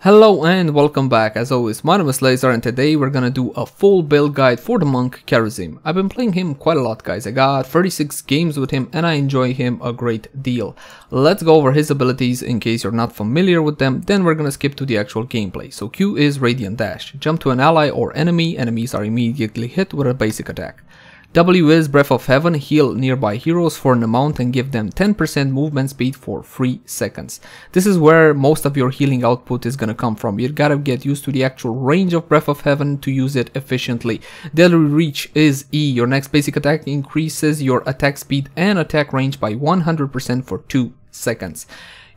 Hello and welcome back. As always, my name is Lazer and today we're gonna do a full build guide for the monk Kharazim. I've been playing him quite a lot, guys. I got 36 games with him and I enjoy him a great deal. Let's go over his abilities in case you're not familiar with them, then we're gonna skip to the actual gameplay. So Q is Radiant Dash. Jump to an ally or enemy, enemies are immediately hit with a basic attack. W is Breath of Heaven, heal nearby heroes for an amount and give them 10% movement speed for 3 seconds. This is where most of your healing output is gonna come from. You gotta get used to the actual range of Breath of Heaven to use it efficiently. Daily Reach is E, your next basic attack increases your attack speed and attack range by 100% for 2 seconds.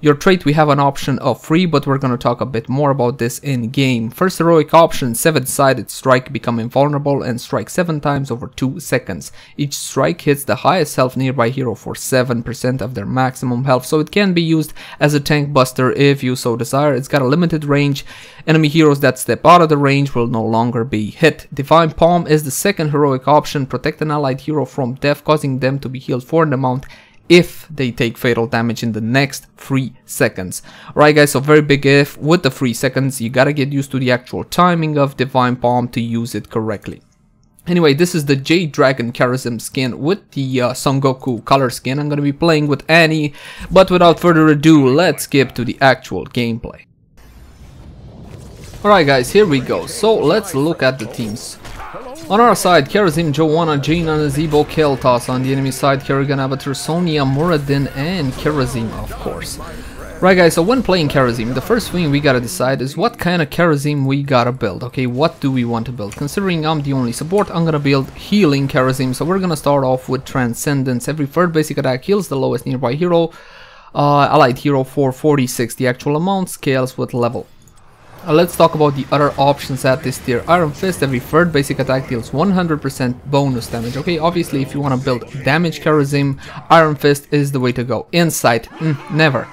Your trait, we have an option of 3, but we're going to talk a bit more about this in game. First heroic option, 7-sided strike, become invulnerable and strike 7 times over 2 seconds. Each strike hits the highest health nearby hero for 7% of their maximum health, so it can be used as a tank buster if you so desire. It's got a limited range. Enemy heroes that step out of the range will no longer be hit. Divine Palm is the second heroic option, protect an allied hero from death, causing them to be healed for an amount if they take fatal damage in the next 3 seconds. Alright guys, so very big if. With the 3 seconds, you gotta get used to the actual timing of Divine Palm to use it correctly. Anyway, this is the Jade Dragon Kharazim skin with the Son Goku color skin. I'm gonna be playing with Annie, but without further ado, let's skip to the actual gameplay. Alright guys, here we go. So let's look at the teams. On our side, Kharazim, Joanna, Jaina, Nazebo, Kel'Thas. On the enemy side, Kerrigan, Avatar, Sonya, Muradin, and Kharazim, of course. Right guys, so when playing Kharazim, the first thing we gotta decide is what kind of Kharazim we gotta build. Okay, what do we want to build? Considering I'm the only support, I'm gonna build healing Kharazim. So we're gonna start off with Transcendence. Every third basic attack heals the lowest nearby hero, allied hero for 46. The actual amount scales with level. Let's talk about the other options at this tier. Iron Fist, every third basic attack deals 100% bonus damage. Okay, obviously if you want to build damage Kharazim, Iron Fist is the way to go. Insight, never.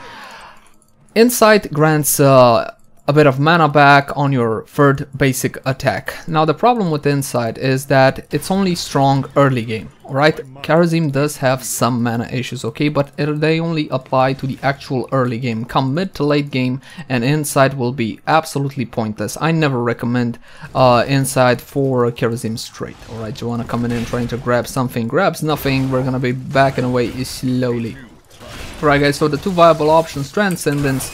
Insight grants a bit of mana back on your third basic attack. Now the problem with Insight is that it's only strong early game. Alright, Kharazim does have some mana issues, okay, but they only apply to the actual early game. Come mid to late game and Insight will be absolutely pointless. I never recommend Insight for Kharazim straight. Alright, Joanna coming in trying to grab something, grabs nothing. We're gonna be backing away slowly. Alright guys, so the two viable options, Transcendence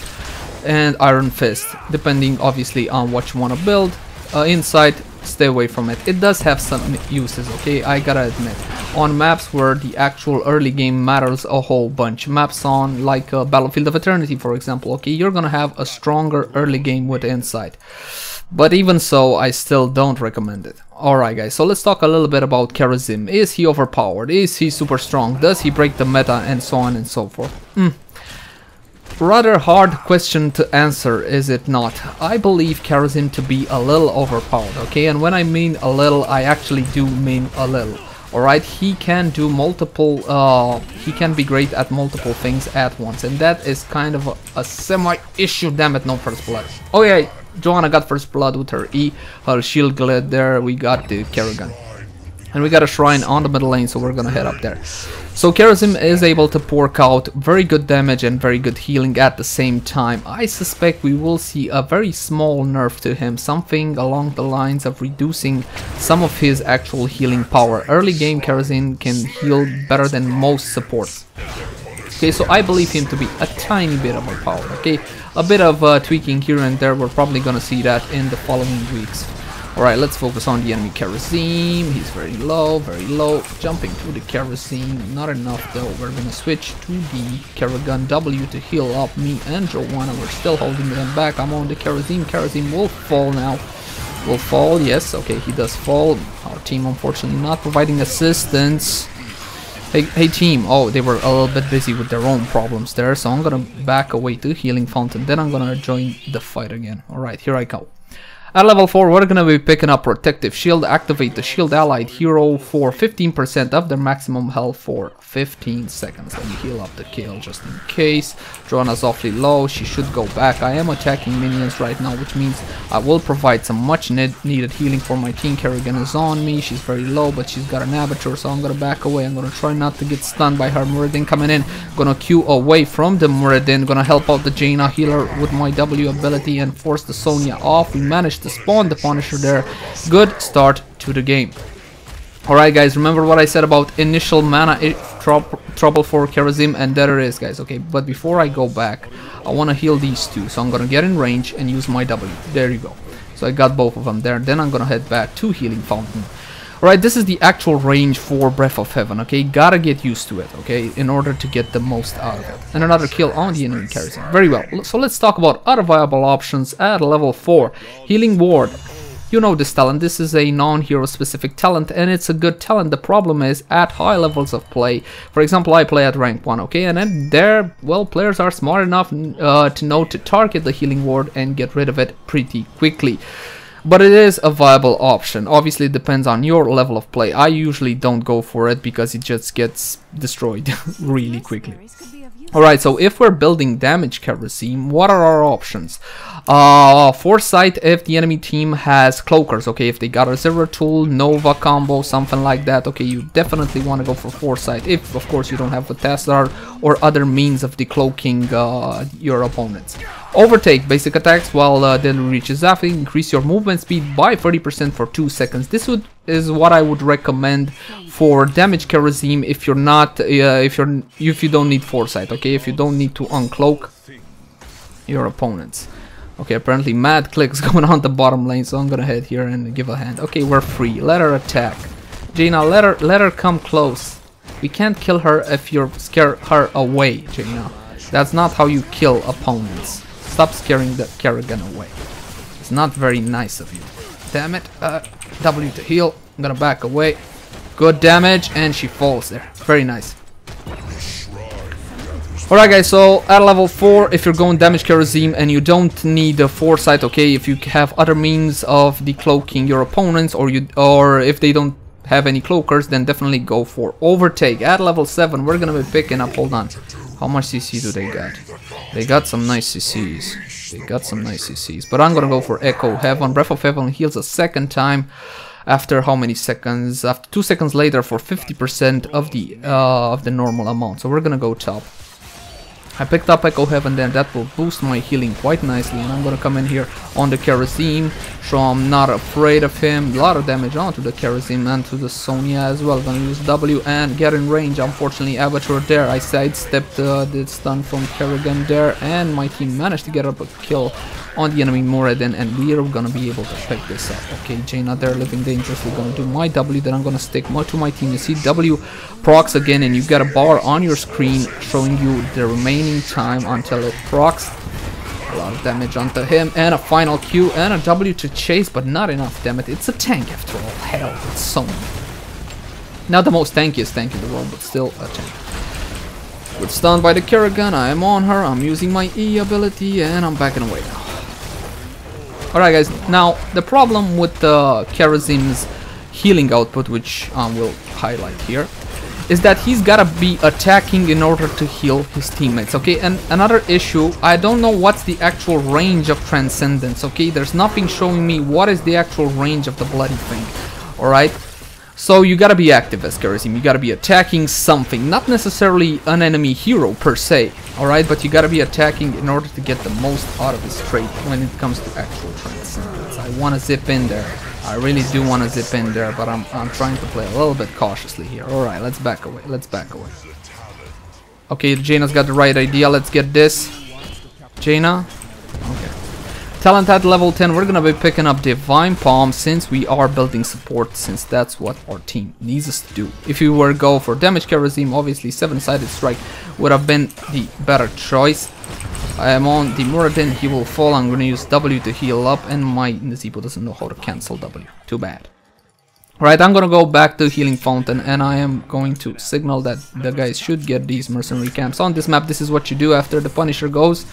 and Iron Fist, depending obviously on what you want to build. Insight, stay away from it. It does have some uses, okay, I gotta admit. On maps where the actual early game matters a whole bunch, maps on like Battlefield of Eternity for example, okay, you're gonna have a stronger early game with Insight. But even so, I still don't recommend it. Alright guys, so let's talk a little bit about Kharazim. Is he overpowered? Is he super strong? Does he break the meta? And so on and so forth. Rather hard question to answer, is it not? I believe Kharazim to be a little overpowered, okay? And when I mean a little, I actually do mean a little. Alright, he can do multiple, he can be great at multiple things at once. And that is kind of a semi-issue, damn it, no first blood. Oh yeah, Joanna got first blood with her E, her shield glide there, we got the Kerrigan. And we got a shrine on the middle lane, so we're gonna head up there. So Kharazim is able to pork out very good damage and very good healing at the same time. I suspect we will see a very small nerf to him, something along the lines of reducing some of his actual healing power. Early game Kharazim can heal better than most supports. Okay, so I believe him to be a tiny bit overpowered, okay? A bit of tweaking here and there, we're probably gonna see that in the following weeks. Alright, let's focus on the enemy Kharazim. He's very low, jumping to the Kharazim, not enough though. We're gonna switch to the Kerrigan W to heal up me and Joanna. We're still holding them back. I'm on the Kharazim. Kharazim will fall now. Will fall, yes, okay, he does fall. Our team unfortunately not providing assistance. Hey team, oh, they were a little bit busy with their own problems there, so I'm gonna back away to Healing Fountain, then I'm gonna join the fight again. Alright, here I go. At level 4, we're gonna be picking up Protective Shield. Activate the shield allied hero for 15% of their maximum health for 15 seconds. Let me heal up the kill just in case. Joanna's awfully low. She should go back. I am attacking minions right now, which means I will provide some much needed healing for my team. Kerrigan is on me. She's very low, but she's got an abattoir, so I'm gonna back away. I'm gonna try not to get stunned by her Muradin coming in. Gonna queue away from the Muradin. Gonna help out the Jaina healer with my W ability and force the Sonya off. We managed to spawn the Punisher there. Good start to the game. Alright guys, remember what I said about initial mana trouble for Kharazim, and there it is guys. Okay, but before I go back, I want to heal these two, so I'm gonna get in range and use my W. There you go. So I got both of them there. Then I'm gonna head back to Healing Fountain. Alright, this is the actual range for Breath of Heaven, okay? Gotta get used to it, okay? In order to get the most out of it. And another kill on the enemy Kharazim. Very well. So let's talk about other viable options at level 4. Healing Ward. You know this talent. This is a non-hero specific talent, and it's a good talent. The problem is at high levels of play. For example, I play at rank 1, okay? And then there, well, players are smart enough to know to target the Healing Ward and get rid of it pretty quickly. But it is a viable option. Obviously, it depends on your level of play. I usually don't go for it because it just gets destroyed really quickly. Alright, so if we're building damage Kharazim, what are our options? Foresight if the enemy team has cloakers, okay? If they got a Zero Tool, Nova combo, something like that, okay? You definitely want to go for Foresight if, of course, you don't have a Tassar or other means of decloaking your opponents. Overtake, basic attacks while they reaches after. Increase your movement speed by 30% for 2 seconds. This is what I would recommend for damage Kharazim if you're not if you don't need Foresight, okay? If you don't need to uncloak your opponents. Okay, apparently mad clicks going on the bottom lane, so I'm gonna head here and give a hand. Okay, we're free. Let her attack. Jaina, let her come close. We can't kill her if you scare her away, Jaina. That's not how you kill opponents. Stop scaring the Kerrigan away. It's not very nice of you. Damn it. W to heal. I'm gonna back away. Good damage, and she falls there. Very nice. Alright guys, so at level 4, if you're going damage Kharazim and you don't need a Foresight, okay, if you have other means of decloaking your opponents, or if they don't have any cloakers, then definitely go for Overtake. At level 7, we're gonna be picking up, hold on, how much CC do they got? They got some nice CCs. They got some nice CCs. But I'm gonna go for Echo Heaven. Breath of Heaven heals a second time. After how many seconds? After 2 seconds later for 50% of the normal amount. So we're gonna go top. I picked up Echo Heaven, then that will boost my healing quite nicely, and I'm gonna come in here on the Kharazim, so I'm not afraid of him. A lot of damage onto the Kharazim and to the Sonya as well. Gonna use W and get in range. Unfortunately, Abattoir there. I sidestepped the stun from Kerrigan there, and my team managed to get up a kill on the enemy Muradin, and we are gonna be able to pick this up. Okay, Jaina there living dangerously. Gonna do my W, then I'm gonna stick more to my team. You see W procs again, and you got a bar on your screen showing you the remaining time until it procs. A lot of damage onto him, and a final Q and a W to chase, but not enough, damn it. It's a tank after all. Hell, it's so not the most tankiest tank in the world, but still a tank. With stunned by the Kerrigan, I am on her. I'm using my E ability, and I'm backing away now. Alright guys, now the problem with the Kharazim's healing output, which I will highlight here, is that he's gotta be attacking in order to heal his teammates, okay? And another issue, I don't know what's the actual range of Transcendence, okay? There's nothing showing me what is the actual range of the bloody thing, alright? So you gotta be active as Kharazim, you gotta be attacking something, not necessarily an enemy hero per se, alright? But you gotta be attacking in order to get the most out of his trait when it comes to actual Transcendence. I wanna zip in there. I really do want to zip in there, but I'm trying to play a little bit cautiously here. Alright, let's back away. Let's back away. Okay, Jaina's got the right idea. Let's get this. Jaina. Okay. Talent at level 10. We're going to be picking up Divine Palm since we are building support, since that's what our team needs us to do. If you were to go for damage Kharazim, obviously 7-sided strike would have been the better choice. I am on the Muradin, he will fall. I'm gonna use W to heal up, and my Nazeebo doesn't know how to cancel W. Too bad. Right, I'm gonna go back to Healing Fountain, and I am going to signal that the guys should get these mercenary camps. On this map, this is what you do after the Punisher goes.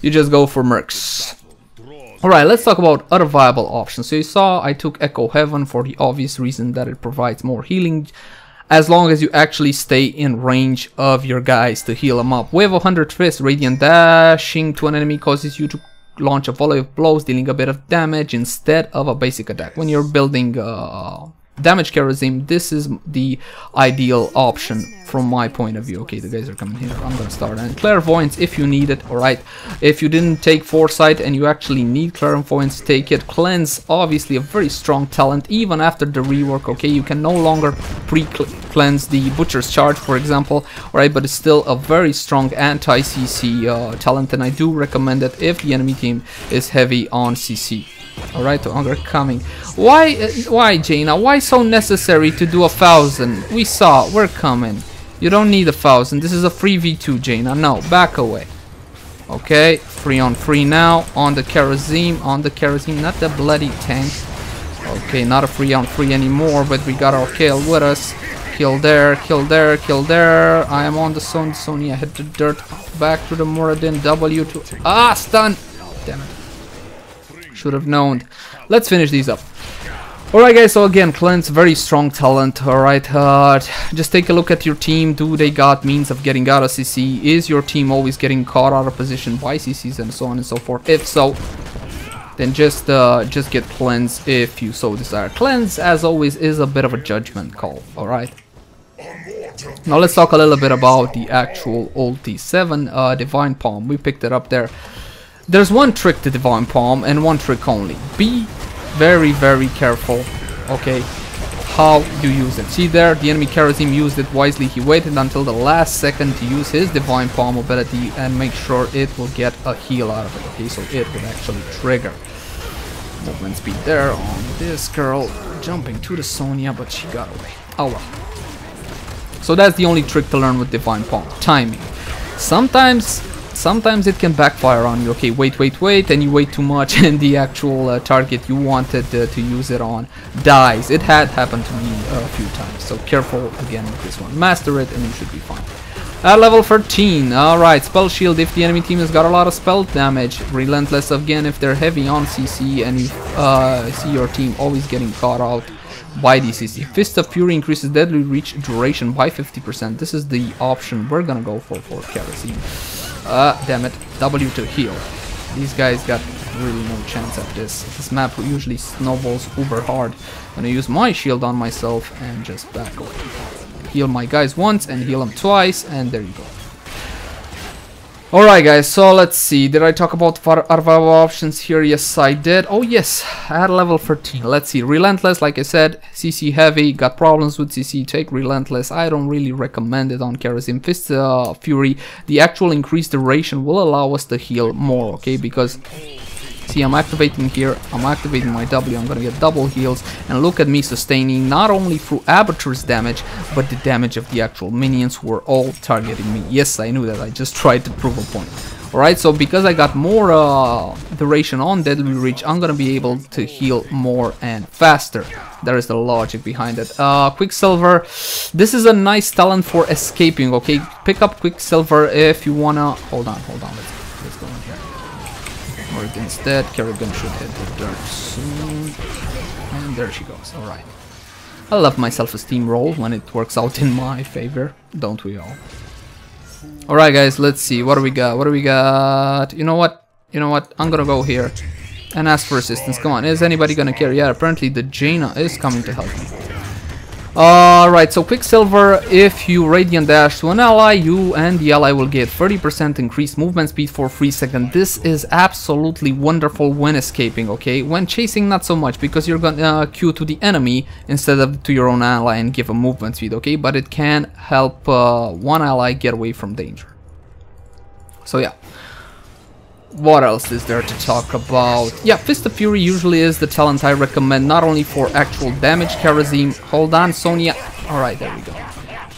You just go for mercs. Alright, let's talk about other viable options. So you saw I took Echo Heaven for the obvious reason that it provides more healing as long as you actually stay in range of your guys to heal them up. Wave of 100 Fist, Radiant Dashing to an enemy causes you to launch a volley of blows dealing a bit of damage instead of a basic attack. When you're building damage Kharazim, this is the ideal option from my point of view. Okay, the guys are coming here. I'm gonna start. And Clairvoyance if you need it. Alright, if you didn't take Foresight and you actually need Clairvoyance, take it. Cleanse, obviously a very strong talent even after the rework. Okay, you can no longer pre-cleanse the Butcher's Charge, for example. Alright, but it's still a very strong anti-CC talent, and I do recommend it if the enemy team is heavy on CC. Alright, Hunger coming. Why Jaina? Why so necessary to do 1,000? We saw, we're coming. You don't need 1,000. This is a free V2, Jaina. No, back away. Okay, 3 on 3 now on the Kharazim, not the bloody tank. Okay, not a 3 on 3 anymore, but we got our kill with us. Kill there, kill there, kill there. I am on the Sonya, hit the dirt. Back to the Muradin, W to stun. Damn it. Should have known. Let's finish these up. Alright guys, so again, Cleanse, very strong talent. Alright, just take a look at your team. Do they got means of getting out of CC? Is your team always getting caught out of position by CCs and so on and so forth? If so, then just get Cleanse if you so desire. Cleanse, as always, is a bit of a judgment call. Alright. Now let's talk a little bit about the actual ulti 7 Divine Palm. We picked it up there. There's one trick to Divine Palm and one trick only. Be very, very careful, okay, how you use it. See there, the enemy Kharazim used it wisely. He waited until the last second to use his Divine Palm ability and make sure it will get a heal out of it, okay, so it would actually trigger. Movement speed there on this girl, jumping to the Sonya, but she got away. Oh well. So that's the only trick to learn with Divine Palm, timing. Sometimes it can backfire on you. Okay, wait, and you wait too much and the actual target you wanted to use it on dies. It had happened to me a few times, so careful again with this one. Master it and you should be fine. At level 13, alright, Spell Shield if the enemy team has got a lot of spell damage. Relentless again if they're heavy on CC and you see your team always getting caught out by DCC. Fist of Fury increases deadly reach duration by 50%. This is the option we're gonna go for Kharazim. Damn it, W to heal. These guys got really no chance at this. This map usually snowballs uber hard. I'm gonna use my shield on myself and just back away. Heal my guys once and heal them twice, and there you go. Alright guys, so let's see, did I talk about Arvava options here? Yes I did. Oh yes, at level 13, let's see, Relentless, like I said, CC heavy, got problems with CC, take Relentless. I don't really recommend it on Kharazim. Fist Fury, the actual increased duration will allow us to heal more, okay, because see, I'm activating here, I'm activating my W, I'm gonna get double heals, and look at me sustaining not only through Abatur's damage, but the damage of the actual minions who are all targeting me. Yes, I knew that, I just tried to prove a point. Alright, so because I got more duration on Deadly Reach, I'm gonna be able to heal more and faster. There is the logic behind it. Quicksilver, this is a nice talent for escaping, okay? Pick up Quicksilver if you wanna... Hold on, let's go in here. Or instead, Kerrigan should hit the dirt soon. And there she goes. Alright. I love my self-esteem roll when it works out in my favor. Don't we all? Alright guys, let's see. What do we got? You know what? I'm gonna go here and ask for assistance. Come on, is anybody gonna carry? Yeah, apparently the Jaina is coming to help me. Alright, so Quicksilver, if you Radiant Dash to an ally, you and the ally will get 30% increased movement speed for 3 seconds. This is absolutely wonderful when escaping, okay? When chasing, not so much, because you're gonna queue to the enemy instead of to your own ally and give a movement speed, okay? But it can help one ally get away from danger. So yeah. What else is there to talk about? Yeah, Fist of Fury usually is the talent I recommend, not only for actual damage Kharazim. Hold on, Sonya. Alright, there we go.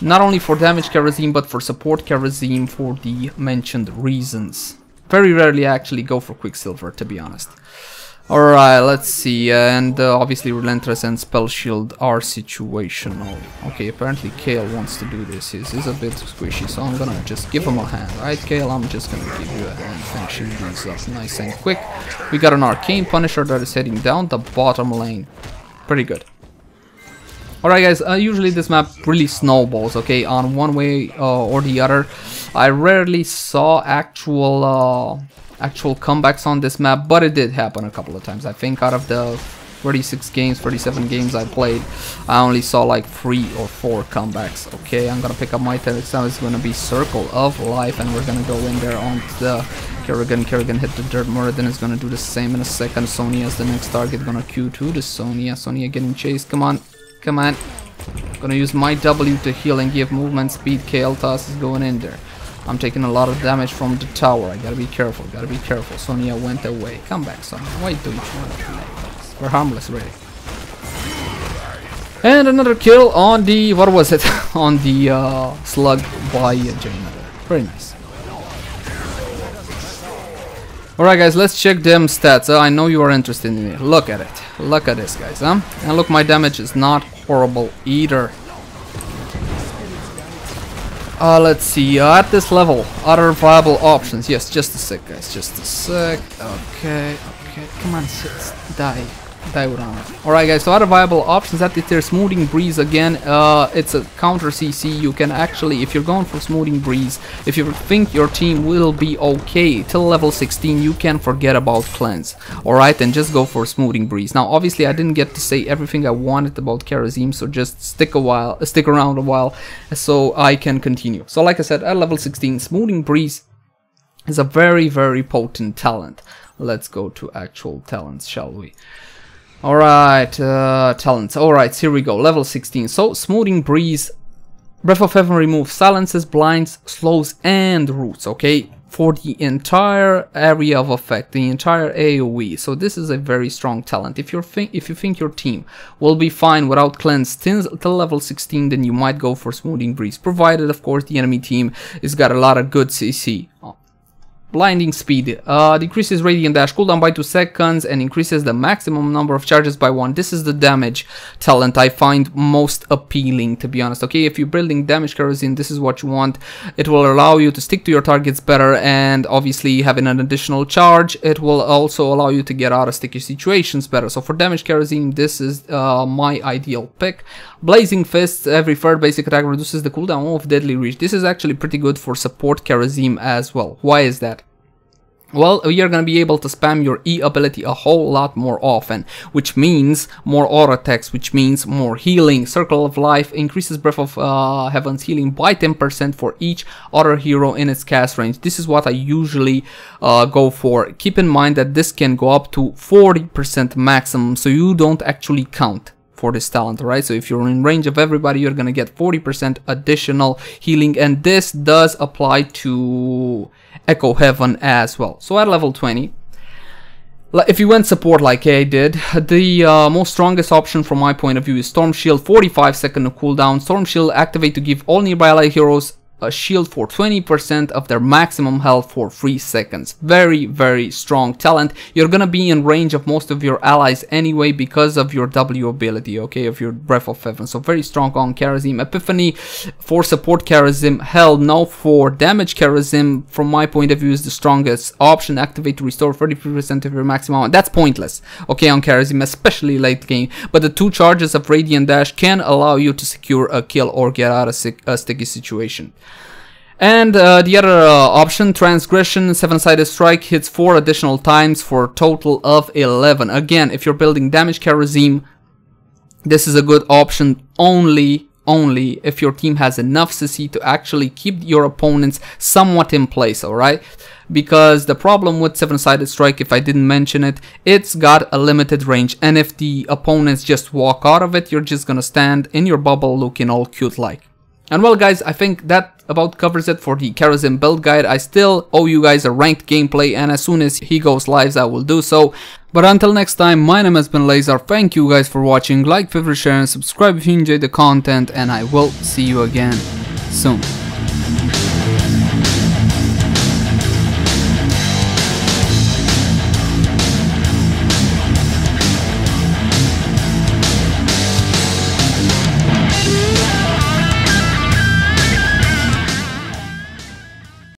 Not only for damage Kharazim, but for support Kharazim for the mentioned reasons. Very rarely I actually go for Quicksilver, to be honest. Alright, let's see, and obviously Relentless and Spell Shield are situational. Okay, apparently Kale wants to do this. He's a bit squishy, so I'm gonna just give him a hand. Right, Kale, I'm just gonna give you a hand. Finish these up nice and quick. We got an Arcane Punisher that is heading down the bottom lane. Pretty good. Alright guys, usually this map really snowballs, okay, on one way or the other. I rarely saw actual comebacks on this map, but it did happen a couple of times. I think out of the 36 games, 37 games I played, I only saw like 3 or 4 comebacks. Okay, I'm gonna pick up my text now. It's gonna be Circle of Life, and we're gonna go in there on the Kerrigan. Kerrigan hit the dirt. Muradin is gonna do the same in a second. Sonya is the next target, gonna Q2 to Sonya. Sonya getting chased. Come on, come on. Gonna use my W to heal and give movement speed. KL Toss is going in there. I'm taking a lot of damage from the tower. I gotta be careful, gotta be careful. Sonya went away. Come back, Sonya. Why don't you want to play? We're harmless, really. And another kill on the, what was it? On the slug by Jaina. Very nice. Alright guys, let's check them stats. I know you are interested in it. Look at it. Look at this, guys. And look, my damage is not horrible either. Let's see, at this level, other viable options. Yes, just a sec, guys, just a sec. Okay, okay, come on, die with honor. Alright guys, so other viable options at the tier. Smoothing Breeze again, it's a counter CC. You can actually, if you're going for Smoothing Breeze, if you think your team will be okay till level 16, you can forget about Cleanse. Alright, and just go for Smoothing Breeze. Now obviously I didn't get to say everything I wanted about Kharazim, so just stick around a while so I can continue. So like I said, at level 16, Smoothing Breeze is a very, very potent talent. Let's go to actual talents, shall we? Alright, talents. Alright, here we go. Level 16. So, Smoothing Breeze, Breath of Heaven removes silences, blinds, slows, and roots, okay? For the entire area of effect, the entire AoE. So this is a very strong talent. If you think your team will be fine without Cleanse till level 16, then you might go for Smoothing Breeze, provided, of course, the enemy team has got a lot of good CC. Blinding Speed decreases Radiant Dash cooldown by 2 seconds and increases the maximum number of charges by 1. This is the damage talent I find most appealing, to be honest. Okay, if you're building damage Kharazim, this is what you want. It will allow you to stick to your targets better, and obviously having an additional charge, it will also allow you to get out of sticky situations better. So for damage Kharazim, this is my ideal pick. Blazing Fists, every third basic attack reduces the cooldown of Deadly Reach. This is actually pretty good for support Kharazim as well. Why is that? Well, you're gonna be able to spam your E ability a whole lot more often, which means more auto attacks, which means more healing. Circle of Life increases Breath of Heaven's healing by 10% for each other hero in its cast range. This is what I usually go for. Keep in mind that this can go up to 40% maximum, so you don't actually count for this talent, right? So if you're in range of everybody, you're gonna get 40% additional healing, and this does apply to Echo Heaven as well. So at level 20, if you went support like I did, the most strongest option from my point of view is Storm Shield, 45-second cooldown. Storm Shield activate to give all nearby ally heroes a shield for 20% of their maximum health for 3 seconds. Very, very strong talent. You're gonna be in range of most of your allies anyway because of your W ability, okay, of your Breath of Heaven. So very strong on Kharazim. Epiphany for support Kharazim. Hell no, for damage Kharazim, from my point of view, is the strongest option. Activate to restore 33% of your maximum. That's pointless, okay, on Kharazim, especially late game. But the 2 charges of Radiant Dash can allow you to secure a kill or get out of a sticky situation. And the other option, Transgression, 7-sided strike, hits 4 additional times for a total of 11. Again, if you're building damage Kharazim, this is a good option only if your team has enough CC to actually keep your opponents somewhat in place, alright? Because the problem with 7-sided strike, if I didn't mention it, it's got a limited range, and if the opponents just walk out of it, you're just gonna stand in your bubble looking all cute like. And well guys, I think that about covers it for the Kharazim build guide. I still owe you guys a ranked gameplay, and as soon as he goes live I will do so. But until next time, my name has been Lazar. Thank you guys for watching. Like, favorite, share and subscribe if you enjoyed the content, and I will see you again soon.